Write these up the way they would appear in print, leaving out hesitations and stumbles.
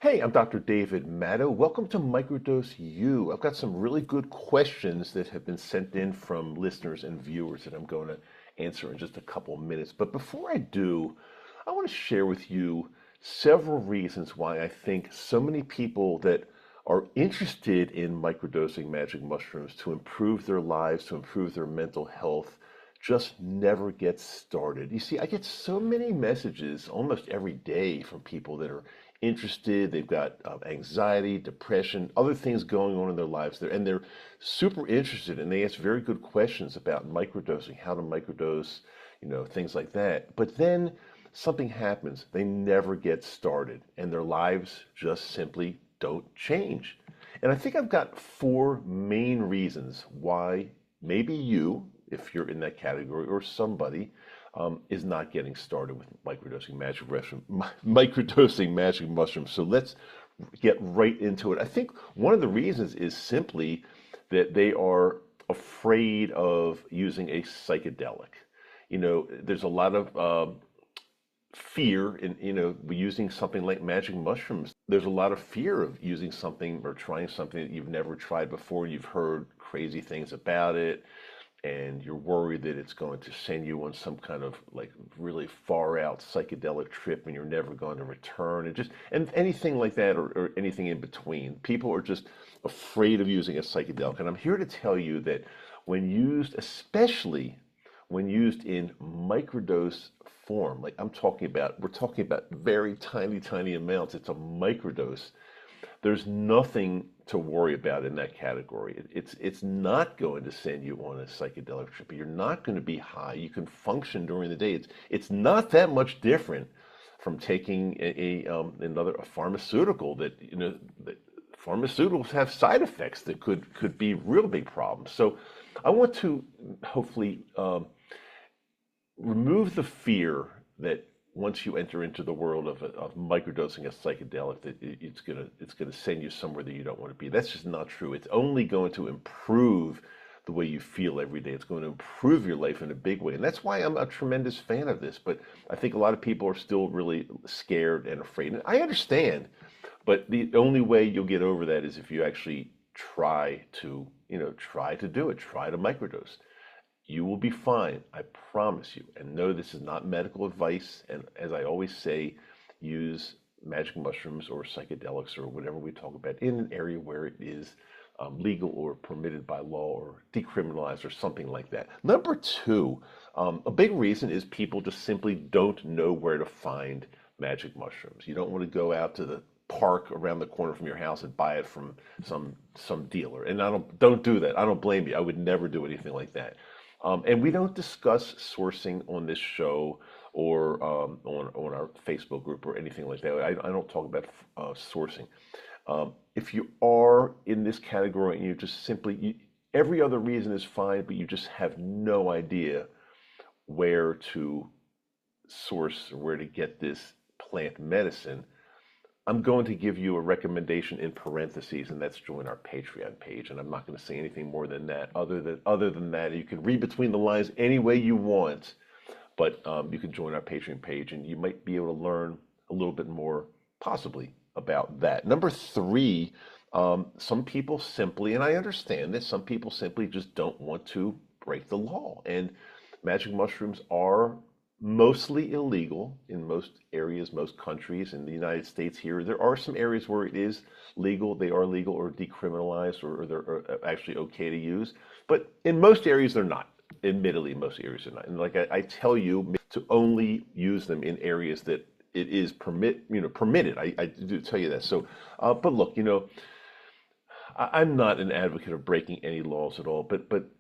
Hey, I'm Dr. David Matto. Welcome to Microdose U. I've got some really good questions that have been sent in from listeners and viewers that I'm going to answer in just a couple of minutes. But before I do, I want to share with you several reasons why I think so many people that are interested in microdosing magic mushrooms to improve their lives, to improve their mental health, just never get started. You see, I get so many messages almost every day from people that are interested. They've got anxiety, depression, other things going on in their lives there, and they're super interested, and they ask very good questions about microdosing, how to microdose, things like that. But then something happens. They never get started, and their lives just simply don't change. And I think I've got four main reasons why maybe you, if you're in that category, or somebody is not getting started with microdosing magic mushrooms. So let's get right into it. I think one of the reasons is simply that they are afraid of using a psychedelic. There's a lot of fear in using something like magic mushrooms. There's a lot of fear of using something or trying something that you've never tried before. You've heard crazy things about it, and you're worried that it's going to send you on some kind of like really far out psychedelic trip and you're never going to return, and anything like that, or anything in between. People are just afraid of using a psychedelic, and I'm here to tell you that when used, especially when used in microdose form, like we're talking about very tiny amounts. It's a microdose. There's nothing to worry about in that category. It's not going to send you on a psychedelic trip. You're not going to be high. You can function during the day. It's not that much different from taking a pharmaceutical that pharmaceuticals have side effects that could be real big problems. So I want to hopefully remove the fear that once you enter into the world of microdosing a psychedelic, that it's gonna send you somewhere that you don't want to be. That's just not true. It's only going to improve the way you feel every day. It's going to improve your life in a big way, and that's why I'm a tremendous fan of this. But I think a lot of people are still really scared and afraid, and I understand. But the only way you'll get over that is if you actually try to do it, try to microdose. You will be fine, I promise you. And no, this is not medical advice. And as I always say, use magic mushrooms or psychedelics or whatever we talk about in an area where it is legal or permitted by law or decriminalized or something like that. Number two, a big reason is people just simply don't know where to find magic mushrooms. You don't want to go out to the park around the corner from your house and buy it from some dealer. And I don't do that. I don't blame you. I would never do anything like that. And we don't discuss sourcing on this show or on our Facebook group or anything like that. I don't talk about sourcing. If you are in this category and you just every other reason is fine, but you just have no idea where to source or where to get this plant medicine, I'm going to give you a recommendation in parentheses, and that's join our Patreon page. And I'm not going to say anything more than that. Other than that, you can read between the lines any way you want, but you can join our Patreon page, and you might be able to learn a little bit more, possibly, about that. Number three, some people simply, and I understand this, some people simply just don't want to break the law. And magic mushrooms are mostly illegal in most areas, most countries. In the United States here, there are some areas where it is legal, they are legal or decriminalized, or they're actually okay to use. But in most areas, they're not. Admittedly, in most areas, they're not. And like I tell you, to only use them in areas that it is permitted. I do tell you that. So, but look, I'm not an advocate of breaking any laws at all, but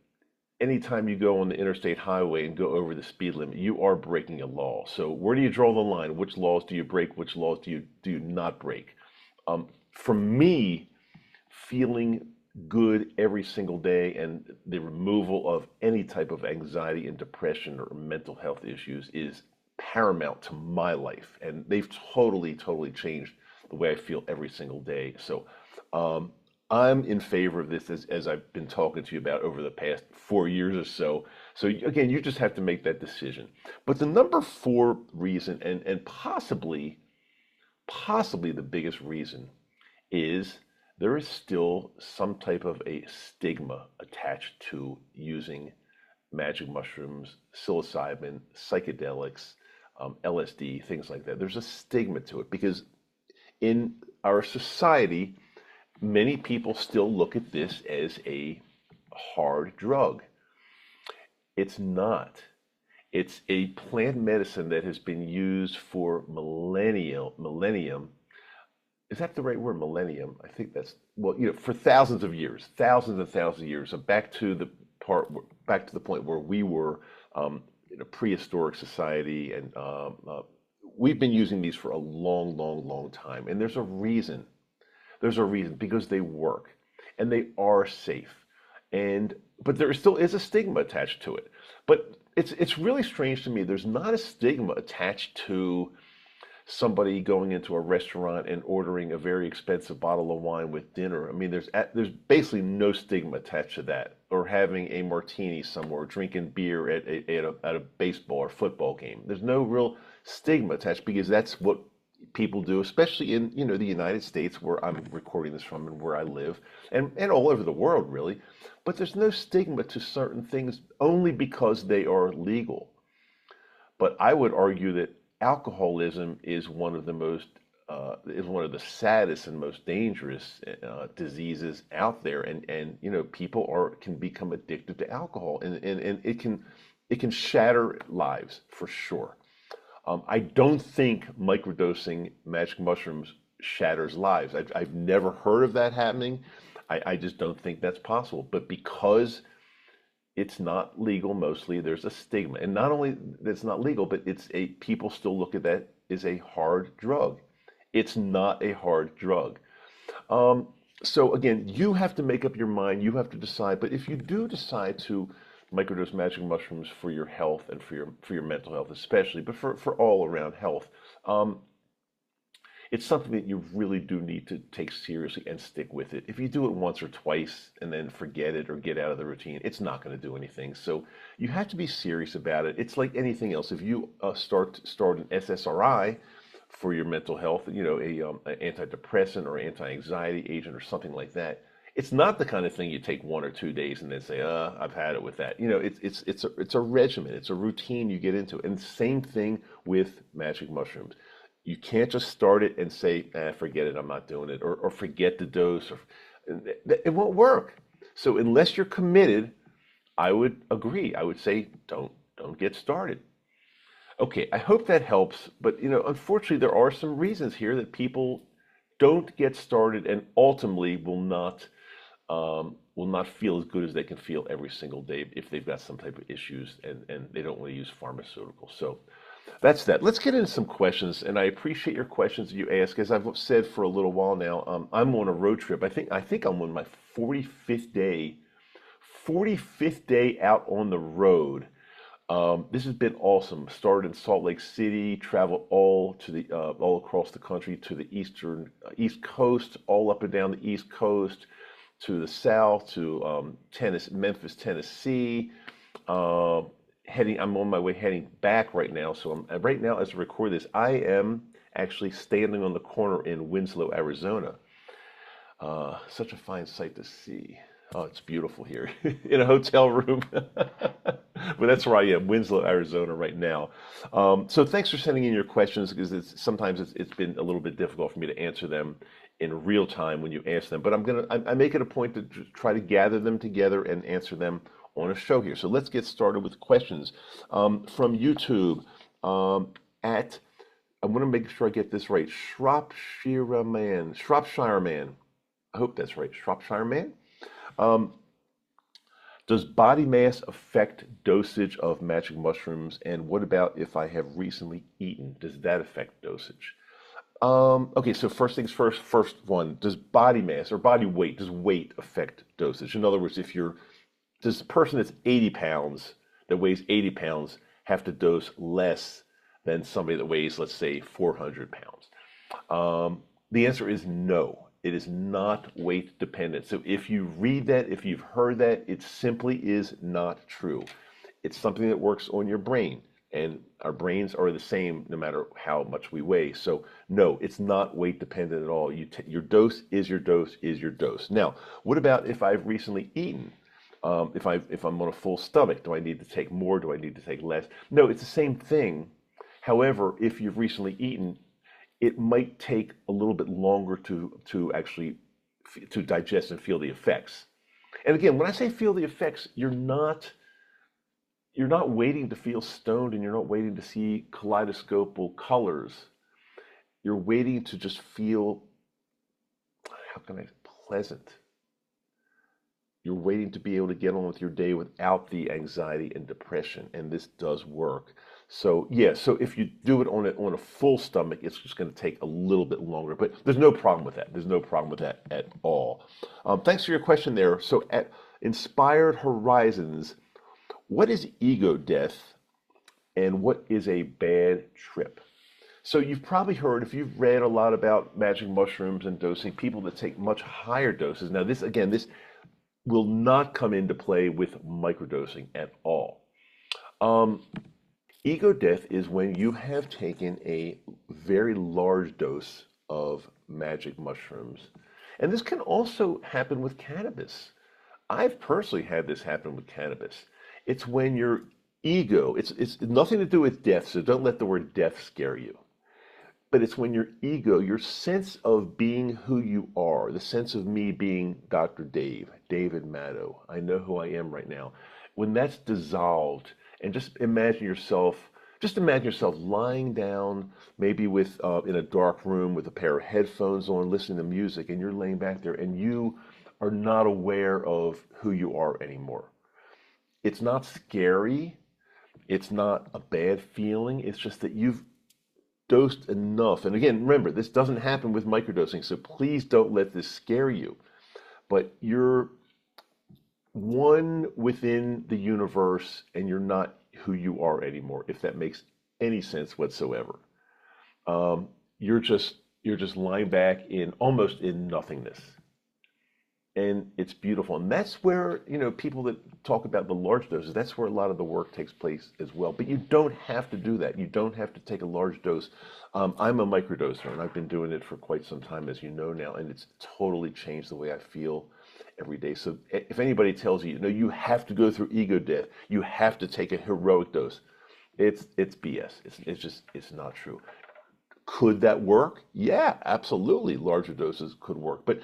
anytime you go on the interstate highway and go over the speed limit, you are breaking a law. So where do you draw the line? Which laws do you break? Which laws do you not break? For me, feeling good every single day and the removal of any type of anxiety and depression or mental health issues is paramount to my life. And they've totally changed the way I feel every single day. So I'm in favor of this, as I've been talking to you about over the past 4 years or so. So again, you just have to make that decision. But the number four reason, and possibly possibly the biggest reason is there is still some type of a stigma attached to using magic mushrooms, psilocybin, psychedelics, LSD, things like that. There's a stigma to it because in our society, many people still look at this as a hard drug. It's not. It's a plant medicine that has been used for millennium. Is that the right word, millennium? I think that's, well, for thousands of years, thousands and thousands of years. So back to the point where we were in a prehistoric society, and we've been using these for a long, long, long time. And there's a reason. There's a reason because they work and they are safe. But there still is a stigma attached to it. But it's really strange to me. There's not a stigma attached to somebody going into a restaurant and ordering a very expensive bottle of wine with dinner. I mean, there's basically no stigma attached to that, or having a martini somewhere, or drinking beer at a baseball or football game. There's no real stigma attached because that's what people do, especially in the United States, where I'm recording this from and where I live, and all over the world, really. But there's no stigma to certain things only because they are legal. But I would argue that alcoholism is one of the saddest and most dangerous diseases out there, and people can become addicted to alcohol, and it can shatter lives for sure. I don't think microdosing magic mushrooms shatters lives. I've never heard of that happening. I just don't think that's possible. But because it's not legal, mostly there's a stigma, and not only that it's not legal, but people still look at that as a hard drug. It's not a hard drug. So again, you have to make up your mind. You have to decide. But if you do decide to microdose magic mushrooms for your health and for your mental health, especially, but for all around health, it's something that you really do need to take seriously and stick with it. If you do it once or twice and then forget it or get out of the routine, it's not going to do anything. So you have to be serious about it. It's like anything else. If you start an SSRI for your mental health, an antidepressant or anti-anxiety agent or something like that, it's not the kind of thing you take 1 or 2 days and then say, I've had it with that. It's a regimen. It's a routine you get into. And same thing with magic mushrooms. You can't just start it and say, forget it, I'm not doing it, or forget the dose. It won't work. So unless you're committed, I would agree. I would say don't get started. Okay, I hope that helps. But unfortunately, there are some reasons here that people don't get started and ultimately will not feel as good as they can feel every single day if they've got some type of issues and they don't want to use pharmaceuticals. So that's that. Let's get into some questions, and I appreciate your questions that you ask. As I've said for a little while now, I'm on a road trip. I think I'm on my 45th day out on the road. This has been awesome. Started in Salt Lake City, traveled all across the country to the East Coast, all up and down the East Coast, to the South, to Memphis, Tennessee. I'm on my way heading back right now. So right now, as I record this, I am actually standing on the corner in Winslow, Arizona. Such a fine sight to see. Oh, it's beautiful here in a hotel room. But that's where I am, Winslow, Arizona right now. So thanks for sending in your questions, because sometimes it's been a little bit difficult for me to answer them in real time when you ask them. But I make it a point to try to gather them together and answer them on a show here. So let's get started with questions from YouTube. I'm going to make sure I get this right. Shropshire Man. I hope that's right. Shropshire Man. Does body mass affect dosage of magic mushrooms? And what about if I have recently eaten? Does that affect dosage? Okay, so first things first. First one, does body mass or body weight, does weight affect dosage? In other words, does the person that's 80 pounds, that weighs 80 pounds, have to dose less than somebody that weighs, let's say, 400 pounds? The answer is no. It is not weight dependent. So if you read that, if you've heard that, it simply is not true. It's something that works on your brain. and our brains are the same no matter how much we weigh. So no, it's not weight dependent at all. Your dose is your dose is your dose. Now, what about if I've recently eaten? If I'm on a full stomach, do I need to take more? Do I need to take less? No, it's the same thing. However, if you've recently eaten, it might take a little bit longer to actually to digest and feel the effects. And again, when I say feel the effects, you're not waiting to feel stoned, and you're not waiting to see kaleidoscopic colors. You're waiting to just feel, how can I, pleasant. You're waiting to be able to get on with your day without the anxiety and depression, and this does work. So yeah, so if you do it on a full stomach, it's just going to take a little bit longer, but there's no problem with that. There's no problem with that at all. Thanks for your question there. So at Inspired Horizons, what is ego death and what is a bad trip? So you've probably heard, if you've read a lot about magic mushrooms and dosing, people that take much higher doses. Now this will not come into play with microdosing at all. Um, Ego death is when you have taken a very large dose of magic mushrooms. And this can also happen with cannabis. I've personally had this happen with cannabis. It's when your ego, it's nothing to do with death, so don't let the word death scare you. But it's when your ego, your sense of being who you are, the sense of me being Dr. David Maddow, I know who I am right now, when that's dissolved, and just imagine yourself lying down, maybe with in a dark room with a pair of headphones on, listening to music, and you're laying back there, and you are not aware of who you are anymore. It's not scary. It's not a bad feeling. It's just that you've dosed enough. And again, remember, this doesn't happen with microdosing, so please don't let this scare you. But you're one within the universe, and you're not who you are anymore, if that makes any sense whatsoever. Um, you're just lying back in almost in nothingness, and it's beautiful. And that's where, people that talk about the large doses, that's where a lot of the work takes place as well. But you don't have to do that. You don't have to take a large dose. I'm a microdoser, and I've been doing it for quite some time, as you know now, and it's totally changed the way I feel every day. So if anybody tells you, you have to go through ego death, you have to take a heroic dose, it's BS. It's not true. Could that work? Yeah, absolutely. Larger doses could work, but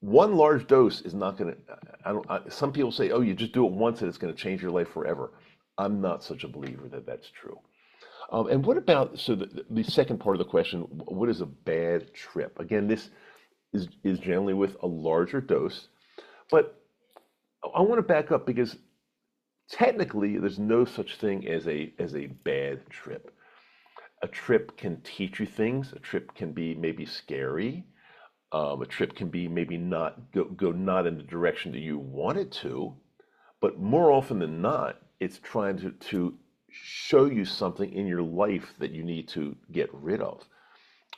one large dose is not going to. Some people say, "Oh, you just do it once and it's going to change your life forever." I'm not such a believer that that's true. And what about the second part of the question? What is a bad trip? Again, this is generally with a larger dose, but I want to back up because technically there's no such thing as a bad trip. A trip can teach you things. A trip can be maybe scary. A trip can be maybe not go not in the direction that you want it to, but more often than not, it's trying to show you something in your life that you need to get rid of.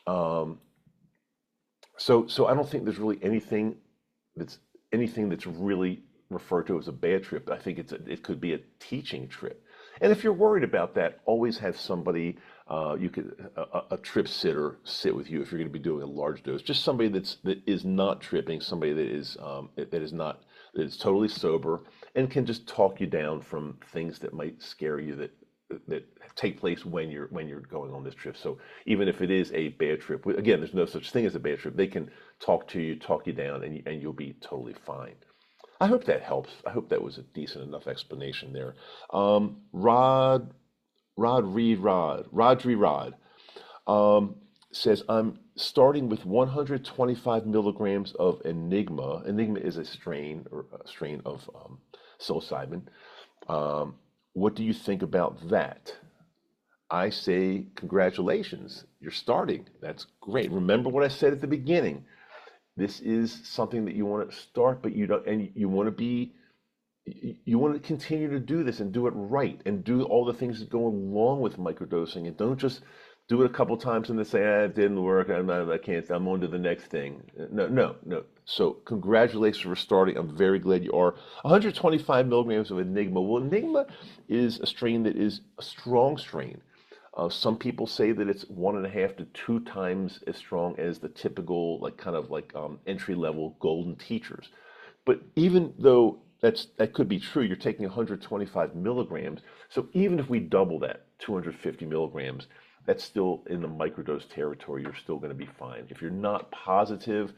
Um, so I don't think there's really that's anything that's really referred to as a bad trip. I think it could be a teaching trip. And if you're worried about that, always have somebody, you could a trip sitter sit with you if you're going to be doing a large dose. Just somebody that is not tripping, somebody that is totally sober and can just talk you down from things that might scare you that take place when you're going on this trip. So even if it is a bad trip, again, there's no such thing as a bad trip. They can talk you down, and you'll be totally fine. I hope that helps. I hope that was a decent enough explanation there. Rodri Rod says, I'm starting with 125 milligrams of Enigma. Enigma is a strain of psilocybin. What do you think about that? I say, congratulations, you're starting. That's great. Remember what I said at the beginning. This is something that you want to start, but you don't, and you want to continue to do this and do it right and do all the things that go along with microdosing, and don't just do it a couple times and then say, it didn't work. I can't. I'm on to the next thing. No, no, no. So congratulations for starting. I'm very glad you are. 125 milligrams of Enigma. Well, Enigma is a strain that is a strong strain. Some people say that it's 1.5 to 2 times as strong as the typical, like kind of like entry level golden teachers. But even though that could be true, you're taking 125 milligrams. So even if we double that, 250 milligrams, that's still in the microdose territory. You're still going to be fine. If you're not positive,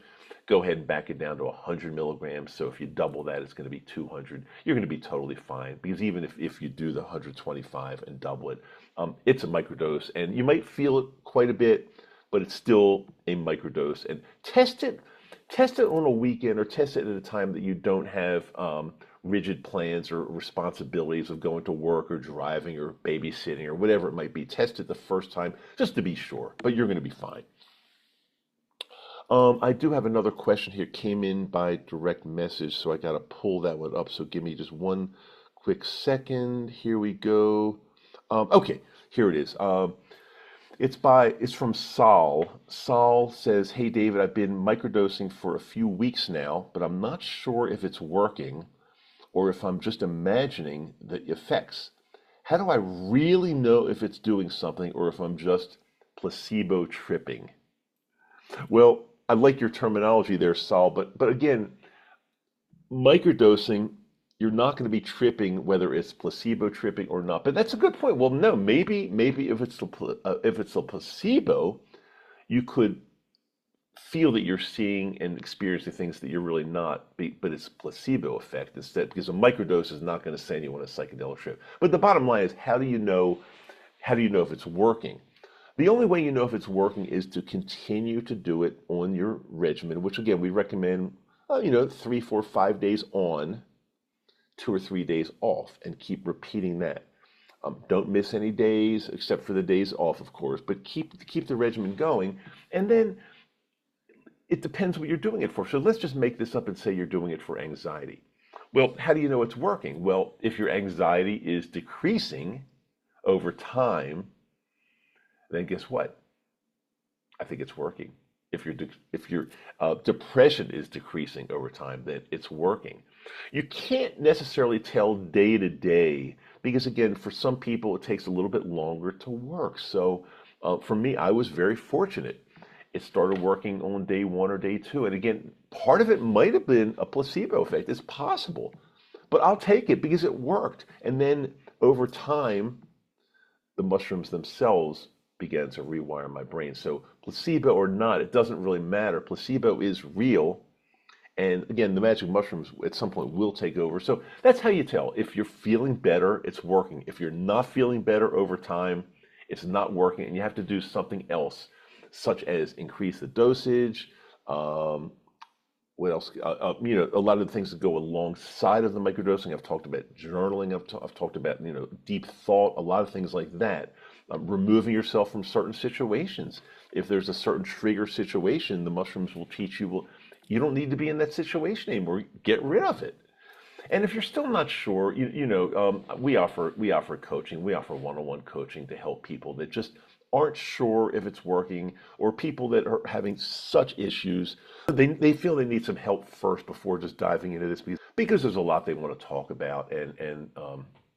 go ahead and back it down to 100 milligrams. So if you double that, it's going to be 200. You're going to be totally fine, because even if you do the 125 and double it, it's a microdose, and you might feel it quite a bit, but it's still a microdose. And test it on a weekend, or test it at a time that you don't have rigid plans or responsibilities of going to work or driving or babysitting or whatever it might be. Test it the first time just to be sure, but you're going to be fine. I do have another question here, came in by direct message, so I got to pull that one up. So give me just one quick second. Here we go. Okay, here it is. It's from Saul. Saul says, "Hey David, I've been microdosing for a few weeks now, but I'm not sure if it's working or if I'm just imagining the effects. How do I really know if it's doing something or if I'm just placebo tripping?" Well, I like your terminology there, Saul, but again, microdosing, you're not going to be tripping whether it's placebo tripping or not. But that's a good point. Well, no, maybe if it's a placebo, you could feel that you're seeing and experiencing things that you're really not, but it's placebo effect instead, because a microdose is not going to send you on a psychedelic trip. But the bottom line is, how do you know if it's working? The only way you know if it's working is to continue to do it on your regimen, which again, we recommend, 3, 4, 5 days on, 2 or 3 days off, and keep repeating that. Don't miss any days except for the days off, of course, but keep the regimen going. And then it depends what you're doing it for. So let's just make this up and say you're doing it for anxiety. Well, how do you know it's working? Well, if your anxiety is decreasing over time, then guess what? I think it's working. If your depression is decreasing over time, then it's working. You can't necessarily tell day to day, because again, for some people, it takes a little bit longer to work. So for me, I was very fortunate. It started working on day 1 or day 2. And again, part of it might have been a placebo effect. It's possible. But I'll take it because it worked. And then over time, the mushrooms themselves began to rewire my brain. So placebo or not, it doesn't really matter. Placebo is real. And again, the magic mushrooms at some point will take over. So that's how you tell. If you're feeling better, it's working. If you're not feeling better over time, it's not working, and you have to do something else, such as increase the dosage. What else? A lot of the things that go alongside of the microdosing. I've talked about journaling. I've talked about, deep thought, a lot of things like that. Removing yourself from certain situations. If there's a certain trigger situation, the mushrooms will teach you, well, you don't need to be in that situation anymore. Get rid of it. And if you're still not sure, we offer coaching. We offer one-on-one coaching to help people that just aren't sure if it's working, or people that are having such issues. They feel they need some help first before just diving into this, because there's a lot they want to talk about, and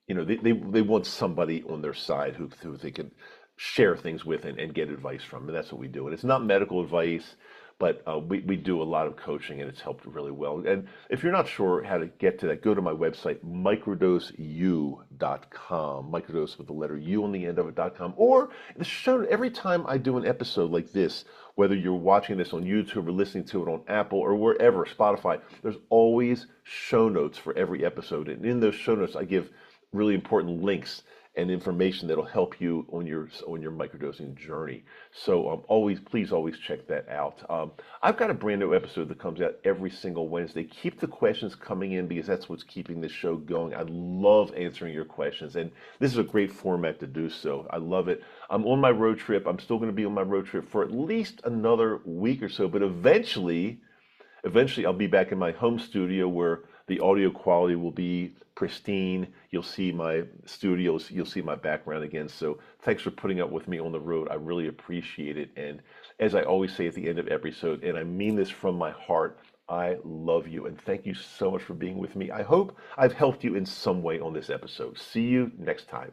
they want somebody on their side who they can share things with and get advice from. And that's what we do. And it's not medical advice, but we do a lot of coaching, and it's helped really well. And if you're not sure how to get to that, go to my website, microdoseu.com, microdose with the letter U on the end of it.com, or the show. Every time I do an episode like this, whether you're watching this on YouTube or listening to it on Apple or wherever, Spotify, there's always show notes for every episode. And in those show notes, I give really important links and information that'll help you on your microdosing journey. So please always check that out. I've got a brand new episode that comes out every single Wednesday. Keep the questions coming in, because that's what's keeping this show going. I love answering your questions, and this is a great format to do so. I love it. I'm on my road trip. I'm still going to be on my road trip for at least another week or so, but eventually I'll be back in my home studio, where The audio quality will be pristine. You'll see my studios, you'll see my background again. So thanks for putting up with me on the road. I really appreciate it. And as I always say at the end of every episode, and I mean this from my heart, I love you and thank you so much for being with me. I hope I've helped you in some way on this episode. See you next time.